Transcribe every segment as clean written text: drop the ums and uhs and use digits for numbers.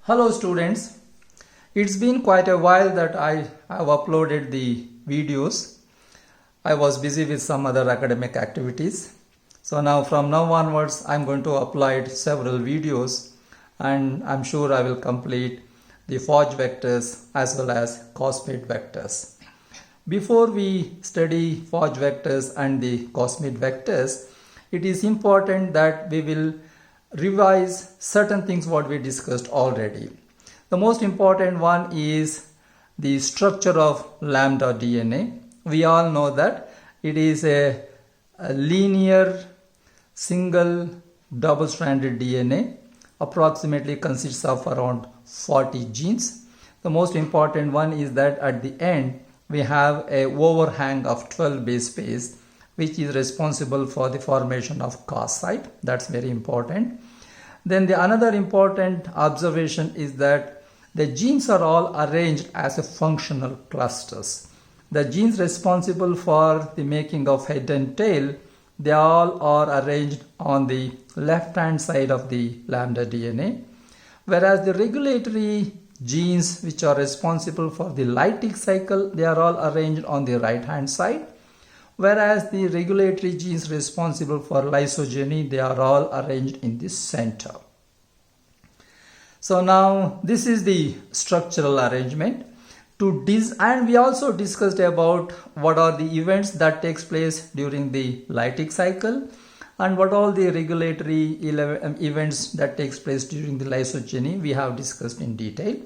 Hello students, it's been quite a while that I have uploaded the videos. I was busy with some other academic activities. So now from now onwards I'm going to upload several videos and I'm sure I will complete the Forge vectors as well as Cosmid vectors. Before we study Forge vectors and the Cosmid vectors, it is important that we will revise certain things what we discussed already. The most important one is the structure of lambda DNA. We all know that it is a linear single double-stranded DNA, approximately consists of around 40 genes. The most important one is that at the end we have a overhang of 12 base pairs which is responsible for the formation of Cas site. That's very important. Then the another important observation is that the genes are all arranged as a functional clusters. The genes responsible for the making of head and tail, they all are arranged on the left hand side of the lambda DNA, whereas the regulatory genes which are responsible for the lytic cycle, they are all arranged on the right hand side, whereas the regulatory genes responsible for lysogeny, they are all arranged in the center. So now this is the structural arrangement. And we also discussed about what are the events that takes place during the lytic cycle and what all the regulatory events that takes place during the lysogeny we have discussed in detail.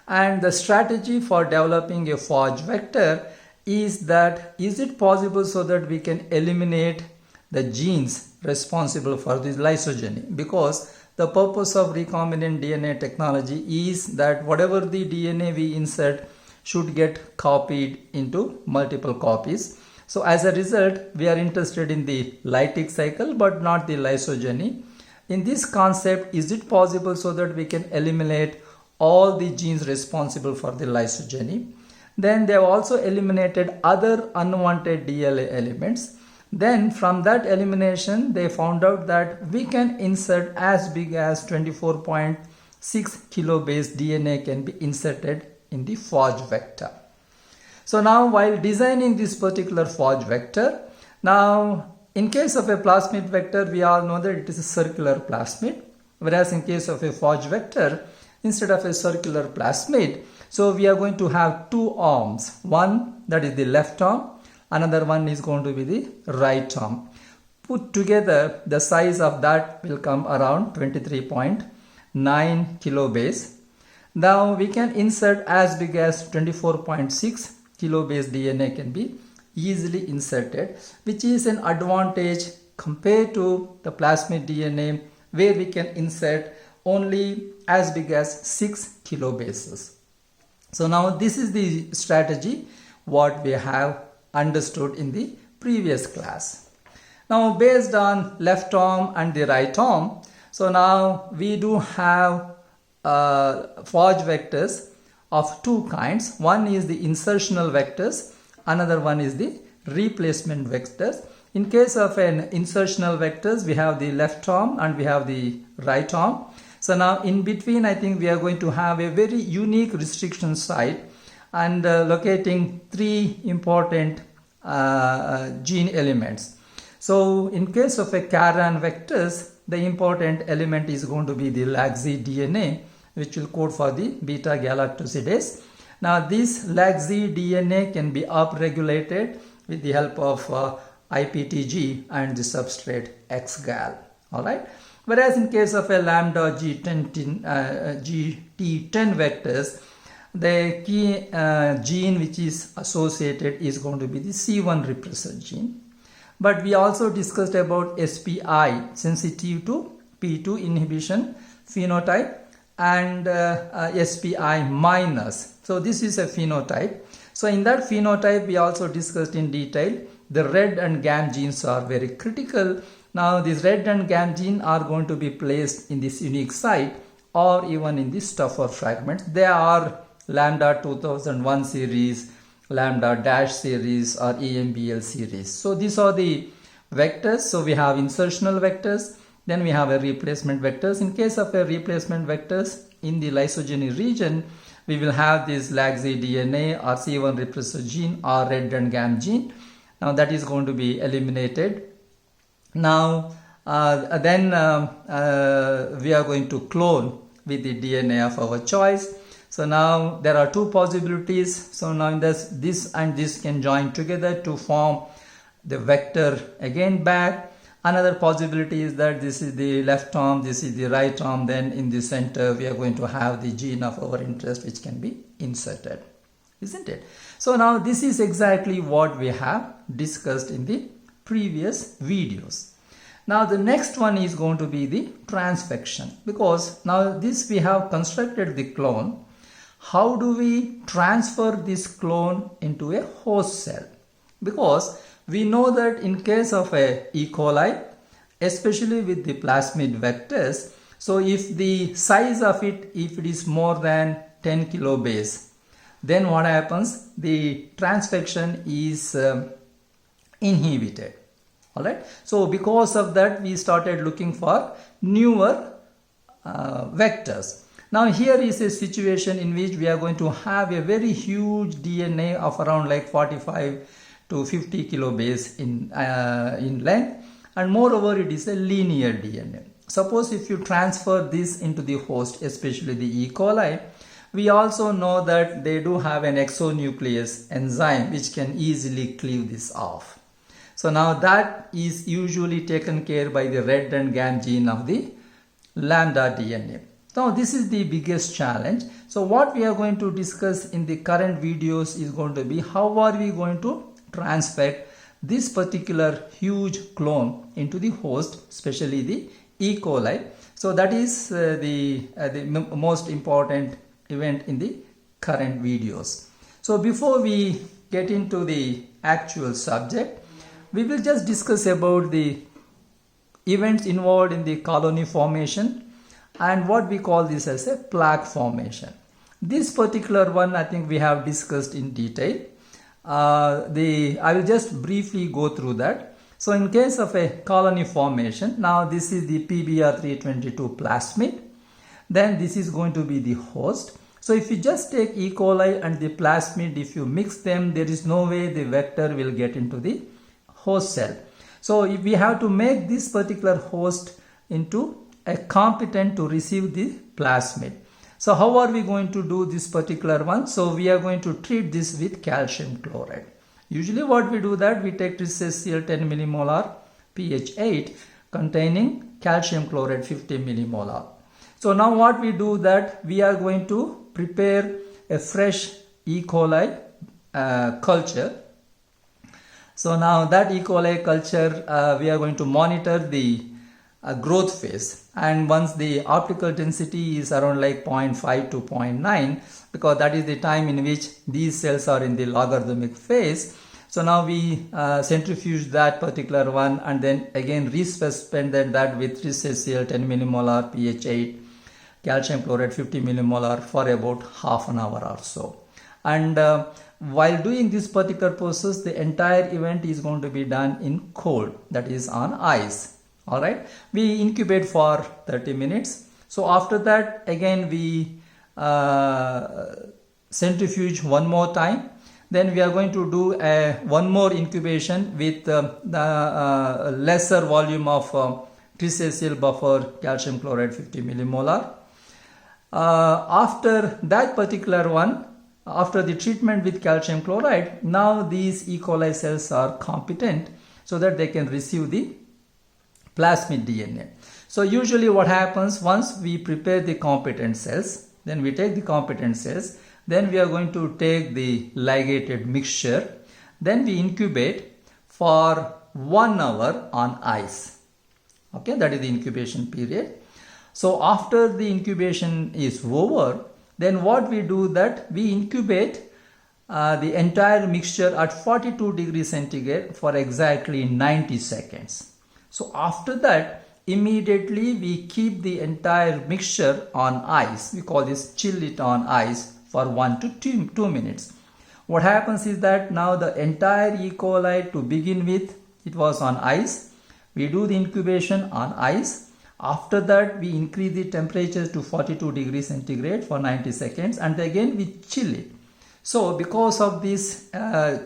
And the strategy for developing a Forge vector is that is it possible so that we can eliminate the genes responsible for this lysogeny, because the purpose of recombinant DNA technology is that whatever the DNA we insert should get copied into multiple copies. So as a result, we are interested in the lytic cycle but not the lysogeny. In this concept, is it possible so that we can eliminate all the genes responsible for the lysogeny? Then they have also eliminated other unwanted DNA elements. Then from that elimination, they found out that we can insert as big as 24.6 kilobase DNA can be inserted in the Forge vector. So now while designing this particular Forge vector, now in case of a plasmid vector, we all know that it is a circular plasmid, whereas in case of a Forge vector, instead of a circular plasmid, so we are going to have two arms. One that is the left arm, another one is going to be the right arm. Put together, the size of that will come around 23.9 kilobase. Now we can insert as big as 24.6 kilobase DNA can be easily inserted, which is an advantage compared to the plasmid DNA where we can insert only as big as 6 kilobases. So now this is the strategy what we have understood in the previous class. Now based on left arm and the right arm, so now we do have Forge vectors of two kinds. One is the insertional vectors, another one is the replacement vectors. In case of an insertional vectors, we have the left arm and we have the right arm. So now in between, I think we are going to have a very unique restriction site and locating three important gene elements. So in case of a Caran vectors, the important element is going to be the LAGZ DNA, which will code for the beta galactosidase. Now this LAGZ DNA can be upregulated with the help of IPTG and the substrate XGAL. All right. Whereas in case of a lambda GT10 vectors, the key gene which is associated is going to be the C1 repressor gene. But we also discussed about SPI, sensitive to P2 inhibition phenotype, and SPI minus. So this is a phenotype. So in that phenotype, we also discussed in detail the red and GAM genes are very critical. Now these red and GAM gene are going to be placed in this unique site or even in the stuffer fragments. They are lambda 2001 series, lambda dash series or AMBL series. So these are the vectors. So we have insertional vectors, then we have a replacement vectors. In case of a replacement vectors, in the lysogeny region, we will have this LAGZ DNA or C1 repressor gene or red and gam gene. Now that is going to be eliminated. Now then we are going to clone with the DNA of our choice. So now there are two possibilities. So now in this and this can join together to form the vector again back. Another possibility is that this is the left arm, this is the right arm, then in the center we are going to have the gene of our interest which can be inserted, isn't it? So now this is exactly what we have discussed in the previous videos. Now the next one is going to be the transfection, because now this we have constructed the clone. How do we transfer this clone into a host cell? Because we know that in case of a E. coli, especially with the plasmid vectors, so if the size of it, if it is more than 10 kilobase, then what happens? The transfection is inhibited. Alright, so because of that we started looking for newer vectors. Now here is a situation in which we are going to have a very huge DNA of around like 45 to 50 kilobase in length, and moreover it is a linear DNA. Suppose if you transfer this into the host, especially the E. coli, we also know that they do have an exonuclease enzyme which can easily cleave this off. So now that is usually taken care by the red and gam gene of the lambda DNA. Now this is the biggest challenge. So what we are going to discuss in the current videos is going to be how are we going to transfect this particular huge clone into the host, especially the E. coli. So that is the most important event in the current videos. So before we get into the actual subject, we will just discuss about the events involved in the colony formation and what we call this as a plaque formation. This particular one I think we have discussed in detail. I will just briefly go through that. So in case of a colony formation, now this is the PBr322 plasmid, then this is going to be the host. So if you just take E. coli and the plasmid, if you mix them, there is no way the vector will get into the host cell. So if we have to make this particular host into a competent to receive the plasmid. So how are we going to do this particular one? So we are going to treat this with calcium chloride. Usually what we do that we take TrisHCl 10 millimolar pH 8 containing calcium chloride 50 millimolar. So now what we do that we are going to prepare a fresh E. coli culture. So now that E. coli culture we are going to monitor the growth phase, and once the optical density is around like 0.5 to 0.9, because that is the time in which these cells are in the logarithmic phase. So now we centrifuge that particular one and then again resuspended that with TrisHCl 10 millimolar pH 8 calcium chloride 50 millimolar for about half an hour or so. And while doing this particular process, the entire event is going to be done in cold, that is on ice. All right, we incubate for 30 minutes. So after that again we centrifuge one more time. Then we are going to do one more incubation with the lesser volume of TrisHCl buffer calcium chloride 50 millimolar. After that particular one, after the treatment with calcium chloride, now these E. coli cells are competent so that they can receive the plasmid DNA. So usually what happens, once we prepare the competent cells, then we take the competent cells, then we are going to take the ligated mixture, then we incubate for 1 hour on ice. Okay, that is the incubation period. So after the incubation is over, then what we do that we incubate the entire mixture at 42 degrees centigrade for exactly 90 seconds. So after that, immediately we keep the entire mixture on ice. We call this chill it on ice for 1 to 2 minutes. What happens is that now the entire E. coli to begin with, it was on ice. We do the incubation on ice. After that, we increase the temperature to 42 degrees centigrade for 90 seconds and again we chill it. So because of this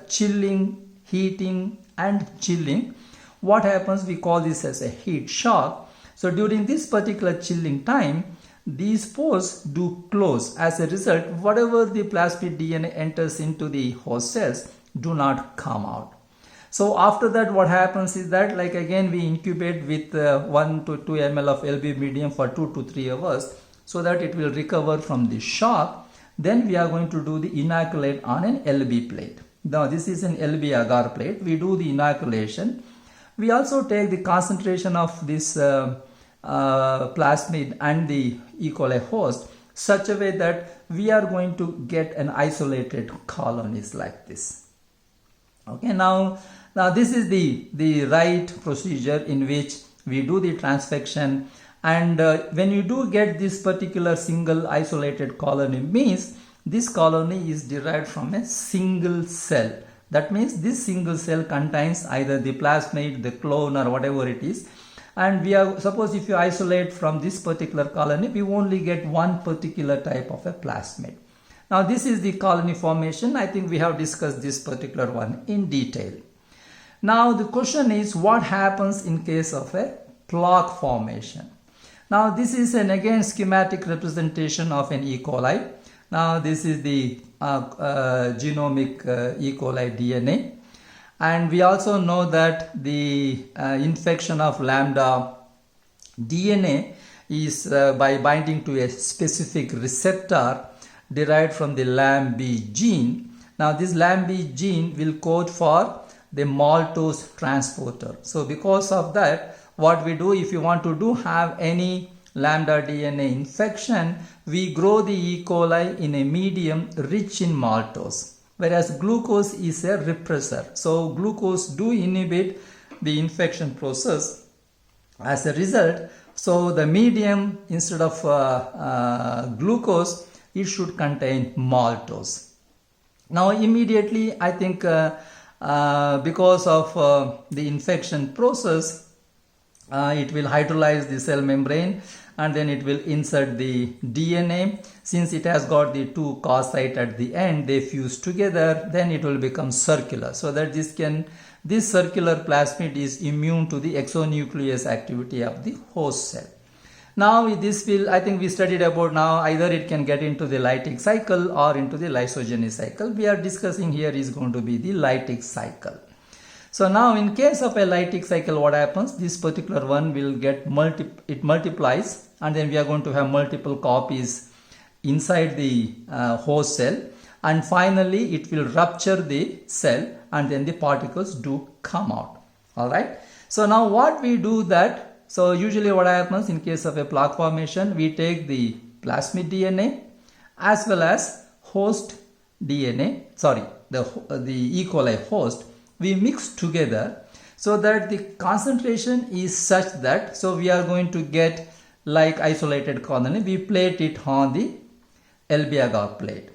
chilling, heating and chilling, what happens, we call this as a heat shock. So during this particular chilling time, these pores do close. As a result, whatever the plasmid DNA enters into the host cells do not come out. So after that, what happens is that, like again, we incubate with 1 to 2 ml of LB medium for 2 to 3 hours so that it will recover from the shock. Then we are going to do the inoculate on an LB plate. Now this is an LB agar plate. We do the inoculation. We also take the concentration of this plasmid and the E. coli host such a way that we are going to get an isolated colonies like this. Okay, now this is the right procedure in which we do the transfection, and when you do get this particular single isolated colony, means this colony is derived from a single cell. That means this single cell contains either the plasmid, the clone or whatever it is, and we are, suppose if you isolate from this particular colony, we only get one particular type of a plasmid. Now this is the colony formation. I think we have discussed this particular one in detail. Now the question is, what happens in case of a plaque formation? Now this is an again schematic representation of an E. coli. Now this is the genomic E. coli DNA, and we also know that the infection of lambda DNA is by binding to a specific receptor derived from the LAMB gene. Now this LAMB gene will code for the maltose transporter. So because of that, what we do, if you want to have any lambda DNA infection, we grow the E. coli in a medium rich in maltose, whereas glucose is a repressor. So glucose do inhibit the infection process. As a result, so the medium, instead of glucose, it should contain maltose. Now immediately, I think because of the infection process, it will hydrolyze the cell membrane and then it will insert the DNA. Since it has got the two cos site at the end, they fuse together, then it will become circular, so that this circular plasmid is immune to the exonuclease activity of the host cell. Now this will, I think we studied about, now either it can get into the lytic cycle or into the lysogeny cycle. We are discussing here is going to be the lytic cycle. So now in case of a lytic cycle, what happens, this particular one will get it multiplies, and then we are going to have multiple copies inside the host cell, and finally it will rupture the cell and then the particles do come out. All right. So now what we do that, so usually what happens in case of a plaque formation, we take the plasmid DNA as well as host DNA, the E. coli host, we mix together so that the concentration is such that, so we are going to get like isolated colony, we plate it on the LB agar plate.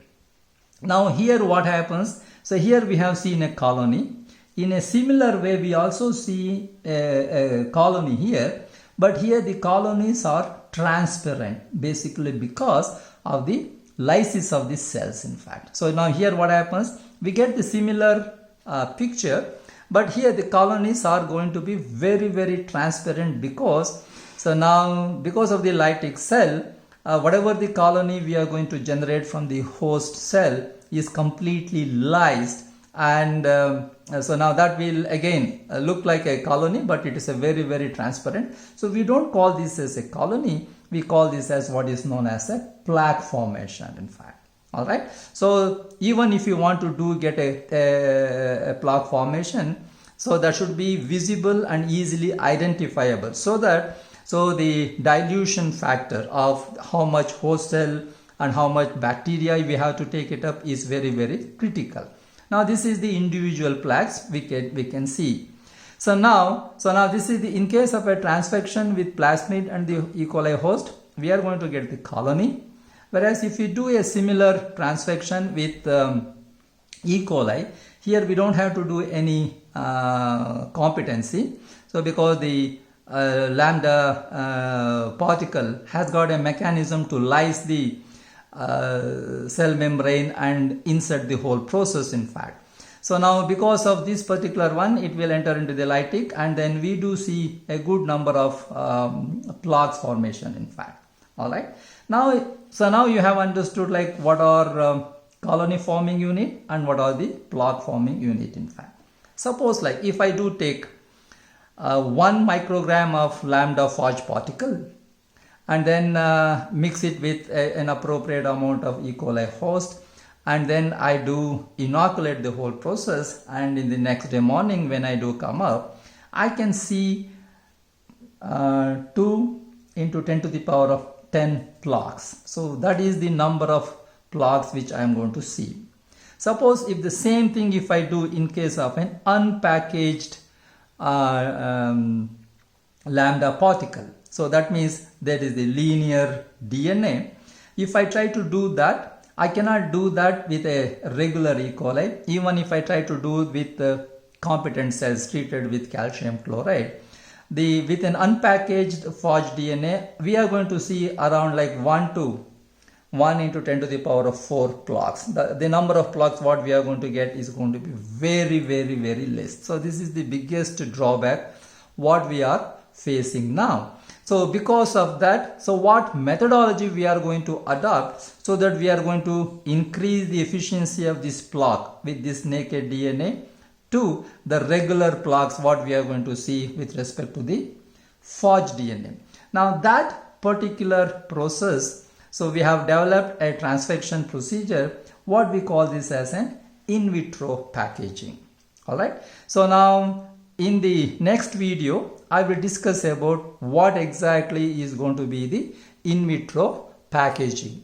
Now here what happens, so here we have seen a colony. In a similar way, we also see a colony here, but here the colonies are transparent, basically because of the lysis of the cells, in fact. So now here what happens, we get the similar picture, but here the colonies are going to be very, very transparent because, so now because of the lytic cell, whatever the colony we are going to generate from the host cell is completely lysed, and so now that will again look like a colony, but it is a very, very transparent. So we don't call this as a colony, we call this as what is known as a plaque formation, in fact. All right. So even if you want to get a plaque formation, so that should be visible and easily identifiable, so that the dilution factor of how much host cell and how much bacteria we have to take it up is very, very critical. Now this is the individual plaques we can see. So now this is the, in case of a transfection with plasmid and the E. coli host, we are going to get the colony. Whereas if you do a similar transfection with E. coli, here we don't have to do any competency. So because the lambda particle has got a mechanism to lyse the cell membrane and insert the whole process, in fact. So now because of this particular one, it will enter into the lytic, and then we do see a good number of plaques formation, in fact. All right. Now you have understood like what are colony forming unit and what are the plaque forming unit, in fact. Suppose like if I do take 1 microgram of lambda phage particle and then mix it with an appropriate amount of E. coli host, and then I do inoculate the whole process, and in the next day morning when I do come up, I can see 2 into 10 to the power of 10 plaques. So that is the number of plaques which I am going to see. Suppose if the same thing if I do in case of an unpackaged lambda particle. So that means that is the linear DNA. If I try to do that, I cannot do that with a regular E. coli, even if I try to do it with competent cells treated with calcium chloride. With an unpackaged phage DNA, we are going to see around like 1 into 10 to the power of 4 plaques. The number of plaques what we are going to get is going to be very, very, very less. So this is the biggest drawback what we are facing now. So because of that, so what methodology we are going to adopt so that we are going to increase the efficiency of this plaque with this naked DNA to the regular plaques what we are going to see with respect to the phage DNA. Now that particular process, so we have developed a transfection procedure, what we call this as an in vitro packaging. Alright, so now in the next video, I will discuss about what exactly is going to be the in vitro packaging.